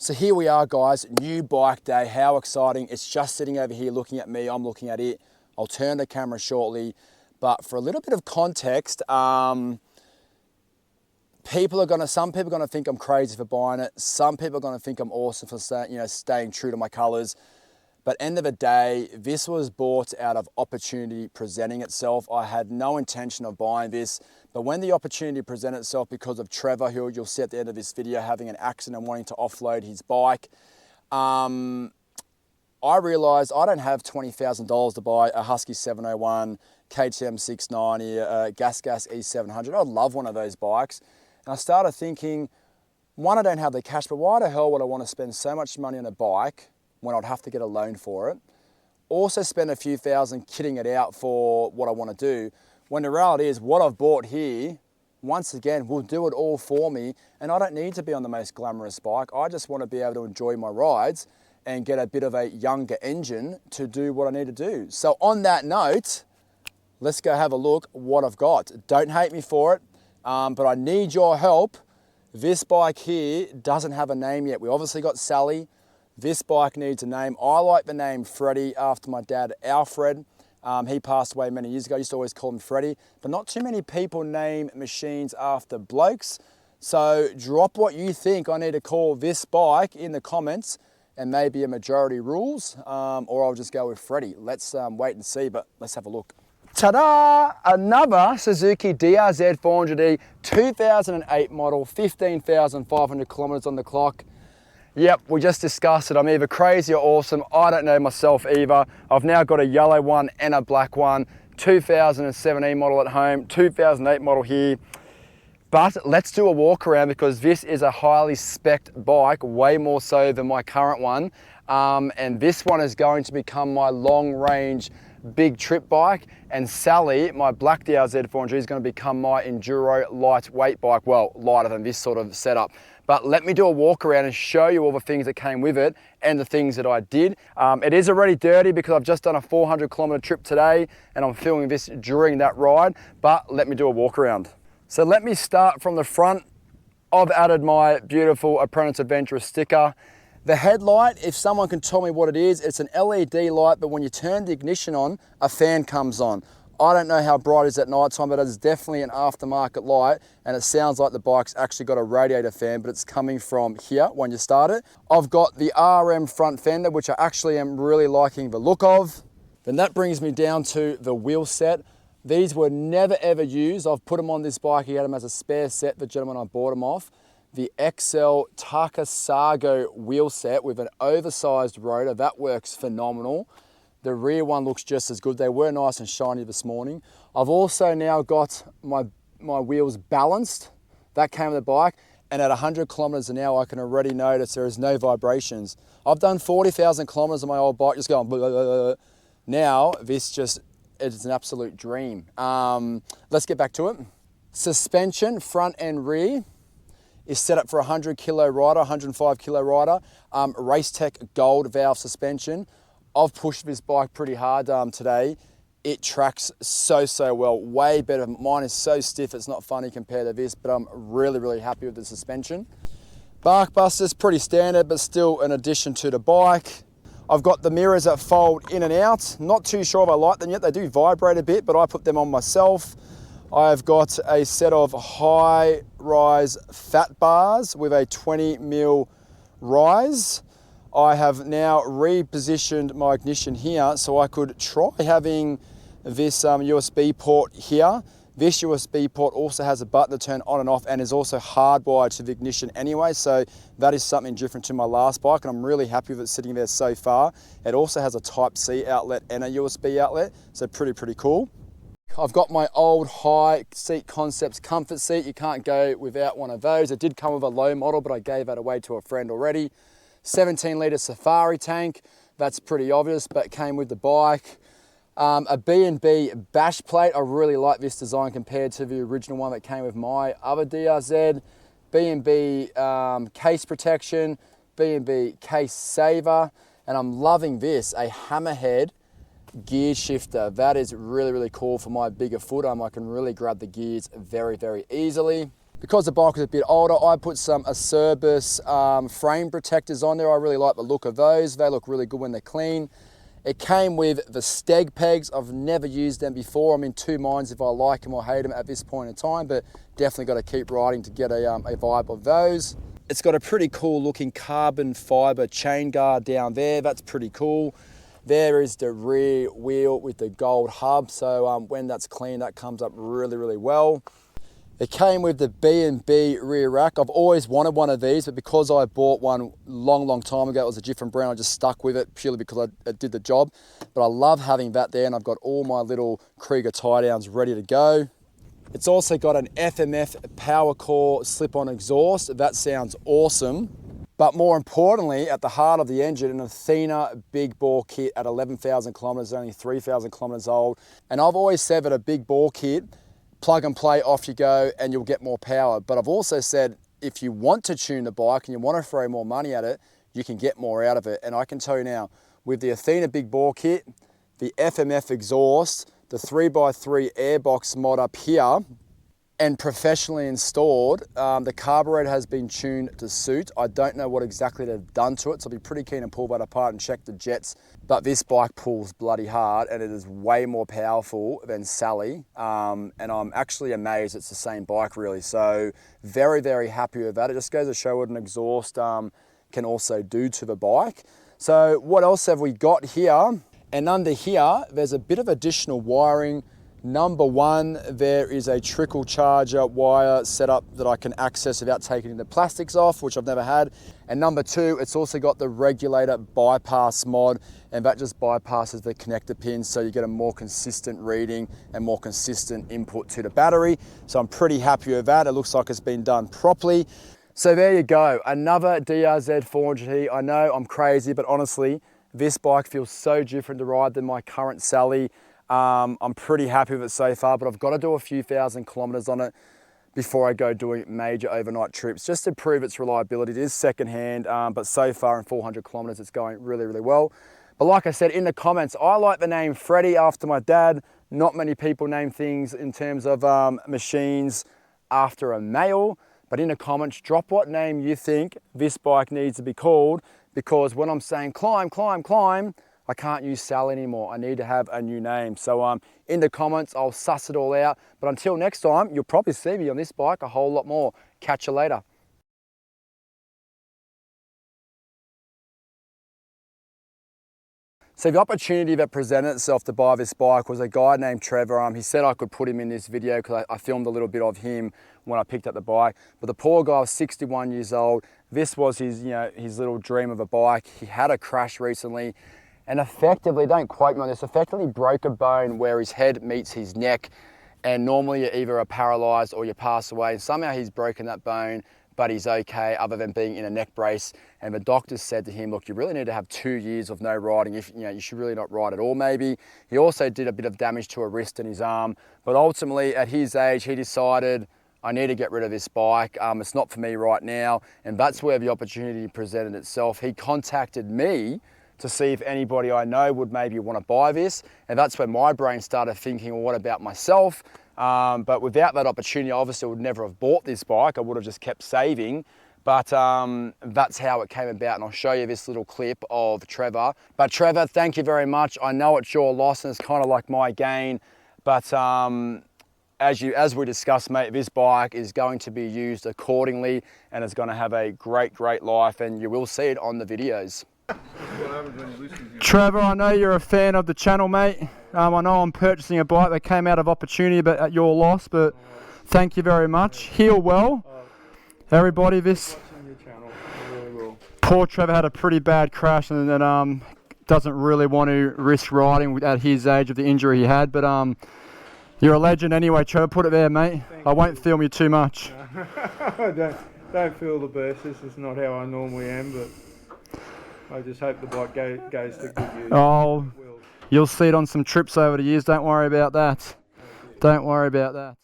So here we are, guys, new bike day. How exciting. It's just sitting over here looking at me. I'm looking at it. I'll turn the camera shortly. But for a little bit of context, some people are gonna think I'm crazy for buying it. Some people are gonna think I'm awesome for staying true to my colors. But end of the day, this was bought out of opportunity presenting itself. I had no intention of buying this, but when the opportunity presented itself because of Trevor, who you'll see at the end of this video, having an accident and wanting to offload his bike, I realized I don't have $20,000 to buy a Husky 701, KTM 690, Gas E700. I'd love one of those bikes. And I started thinking, one, I don't have the cash, but why the hell would I want to spend so much money on a bike when I'd have to get a loan for it? Also spend a few thousand kitting it out for what I want to do, when the reality is what I've bought here, once again, will do it all for me, and I don't need to be on the most glamorous bike. I just want to be able to enjoy my rides and get a bit of a younger engine to do what I need to do. So on that note, let's go have a look what I've got. Don't hate me for it, but I need your help. This bike here doesn't have a name yet. We obviously got Sally. This bike needs a name. I like the name Freddie after my dad, Alfred. He passed away many years ago. I used to always call him Freddie, but not too many people name machines after blokes. So drop what you think I need to call this bike in the comments, and maybe a majority rules, or I'll just go with Freddie. Let's wait and see, but let's have a look. Ta-da! Another Suzuki DRZ 400e, 2008 model, 15,500 kilometers on the clock. Yep, we just discussed it. I'm either crazy or awesome. I don't know myself either. I've now got a yellow one and a black one, 2017 model at home, 2008 model here. But let's do a walk around because this is a highly spec'd bike, way more so than my current one. And this one is going to become my long range big trip bike, and Sally, my black DRZ 400, is going to become my enduro lightweight bike. Well, lighter than this sort of setup. But let me do a walk around and show you all the things that came with it and the things that I did. It is already dirty because I've just done a 400 kilometer trip today and I'm filming this during that ride, but let me do a walk around. So let me start from the front. I've added my beautiful Apprentice Adventurer sticker. The headlight, if someone can tell me what it is, it's an LED light, but when you turn the ignition on, a fan comes on. I don't know how bright it is at night time, but it's definitely an aftermarket light, and it sounds like the bike's actually got a radiator fan, but it's coming from here when you start it. I've got the RM front fender, which I actually am really liking the look of. Then that brings me down to the wheel set. These were never ever used. I've put them on this bike. He had them as a spare set, the gentleman I bought them off. The XL Takasago wheel set with an oversized rotor. That works phenomenal. The rear one looks just as good. They were nice and shiny this morning. I've also now got my wheels balanced. That came with the bike. And at 100 kilometers an hour, I can already notice there is no vibrations. I've done 40,000 kilometers on my old bike, just going blah, blah, blah, blah. Now, it's an absolute dream. Let's get back to it. Suspension, front and rear, is set up for 100 kilo rider, 105 kilo rider. Racetech Gold valve suspension. I've pushed this bike pretty hard today. It tracks so well, way better. Mine is so stiff, it's not funny compared to this, but I'm really happy with the suspension. Bark busters, pretty standard, but still an addition to the bike. I've got the mirrors that fold in and out. Not too sure if I like them yet. They do vibrate a bit, but I put them on myself. I've got a set of high-rise fat bars with a 20mm rise. I have now repositioned my ignition here so I could try having this USB port here. This USB port also has a button to turn on and off and is also hardwired to the ignition anyway, so that is something different to my last bike, and I'm really happy with it sitting there so far. It also has a Type-C outlet and a USB outlet, so pretty cool. I've got my old High Seat Concepts comfort seat. You can't go without one of those. It did come with a low model, but I gave that away to a friend already. 17-litre Safari tank, that's pretty obvious, but it came with the bike. A B&B bash plate. I really like this design compared to the original one that came with my other DRZ. B&B case protection, B&B case saver, and I'm loving this, a Hammerhead gear shifter. That is really cool for my bigger foot. I can really grab the gears very easily. because the bike was a bit older, I put some Acerbis frame protectors on there. I really like the look of those. They look really good when they're clean. It came with the Steg pegs. I've never used them before. I'm in two minds if I like them or hate them at this point in time, but definitely got to keep riding to get a vibe of those. It's got a pretty cool looking carbon fiber chain guard down there. That's pretty cool. There is the rear wheel with the gold hub. So when that's clean, that comes up really, really well. It came with the B&B rear rack. I've always wanted one of these, but because I bought one long time ago, it was a different brand, I just stuck with it purely because it did the job. But I love having that there, and I've got all my little Krieger tie downs ready to go. It's also got an FMF PowerCore slip-on exhaust. That sounds awesome. But more importantly, at the heart of the engine, an Athena big bore kit at 11,000 kilometers, only 3,000 kilometers old. And I've always said that a big bore kit, plug and play, off you go, and you'll get more power. But I've also said, if you want to tune the bike and you want to throw more money at it, you can get more out of it. And I can tell you now, with the Athena big bore kit, the FMF exhaust, the 3x3 airbox mod up here, and professionally installed, the carburetor has been tuned to suit. I don't know what exactly they've done to it, so I'll be pretty keen to pull that apart and check the jets. But this bike pulls bloody hard, and it is way more powerful than Sally. And I'm actually amazed it's the same bike, really. So very, very happy with that. It just goes to show what an exhaust can also do to the bike. So what else have we got here? And under here, there's a bit of additional wiring. Number one, there is a trickle charger wire setup that I can access without taking the plastics off, which I've never had. And number two, it's also got the regulator bypass mod, and that just bypasses the connector pins, so you get a more consistent reading and more consistent input to the battery. So I'm pretty happy with that. It looks like it's been done properly. So there you go, another DRZ 400E. I know I'm crazy, but honestly, this bike feels so different to ride than my current Sally. I'm pretty happy with it so far, but I've got to do a few thousand kilometers on it before I go doing major overnight trips, just to prove its reliability. It is secondhand, but so far in 400 kilometers, it's going really, really well. But like I said in the comments, I like the name Freddie after my dad. Not many people name things in terms of machines after a male, but in the comments, drop what name you think this bike needs to be called, because when I'm saying climb, climb, climb, I can't use Sal anymore. I need to have a new name. So in the comments, I'll suss it all out. But until next time, you'll probably see me on this bike a whole lot more. Catch you later. So the opportunity that presented itself to buy this bike was a guy named Trevor. He said I could put him in this video because I filmed a little bit of him when I picked up the bike. But the poor guy was 61 years old. This was his, his little dream of a bike. He had a crash recently, and effectively, don't quote me on this, effectively broke a bone where his head meets his neck. And normally you either are paralyzed or you pass away. Somehow he's broken that bone, but he's okay other than being in a neck brace. And the doctors said to him, look, you really need to have 2 years of no riding. You should really not ride at all maybe. He also did a bit of damage to a wrist and his arm. But ultimately at his age, he decided, I need to get rid of this bike. It's not for me right now. And that's where the opportunity presented itself. He contacted me to see if anybody I know would maybe want to buy this. And that's when my brain started thinking, well, what about myself? But without that opportunity, I obviously would never have bought this bike. I would have just kept saving. But that's how it came about. And I'll show you this little clip of Trevor. But Trevor, thank you very much. I know it's your loss and it's kind of like my gain. But as we discussed, mate, this bike is going to be used accordingly and it's going to have a great, great life. And you will see it on the videos. Trevor, I know you're a fan of the channel, mate. I know I'm purchasing a bike that came out of opportunity but at your loss, but thank you very much. Heal well. Everybody, this poor Trevor had a pretty bad crash and then doesn't really want to risk riding at his age of the injury he had, but you're a legend anyway, Trevor. Put it there, mate. I won't film you too much. Don't feel the best. This is not how I normally am, but I just hope the bike goes to good use. Oh, you'll see it on some trips over the years. Don't worry about that. Don't worry about that.